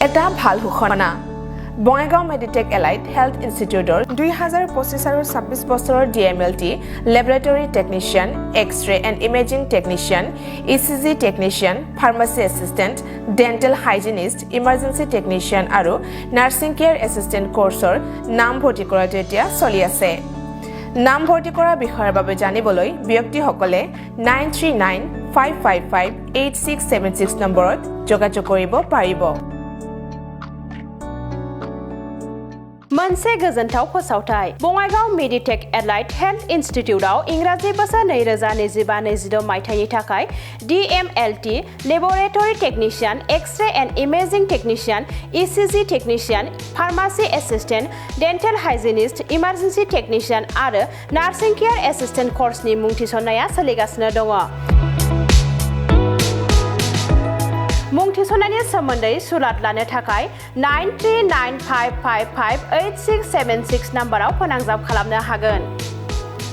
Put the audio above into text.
এটা ভাল ঘোষণা বঙাইগাঁও মেডিটেক এলাইট হেল্থ ইনষ্টিটিউটৰ 2025 আৰু 26 বছৰৰ DMLT laboratory technician x-ray and imaging technician ECG technician pharmacy assistant dental hygienist emergency technician আৰু নাৰ্ছিং কেয়াৰ এসিস্টেন্ট কোৰ্সৰ নাম ভৰ্তি কৰাটো এতিয়া চলি আছে নাম ভৰ্তি কৰা বিষয়ৰ বাবে জানিবলৈ ব্যক্তিসকলে 9395558676 নম্বৰত যোগাযোগ কৰিব পাৰিব मोनसे गोजोनथाव फोसावथाय बङाइगाव मेडिटेक एलाइट हेल्थ इन्स्टिट्यूटआव इंराजि बोसोर 2025-26 मायथाइनि थाखाय DMLT laboratory technician X ray and imaging technician ECG technician pharmacy assistant dental hygienist emergency technician आरो नार्सिं केयर एसिस्टेंट कोर्सनि मुं थिसननाया सोलिगासिनो दङ मुं थिसननायनि सोमोन्दै सुलाद लानो थाखाय 9395558676 नम्बराव फोनांजाब खालामनो हागोन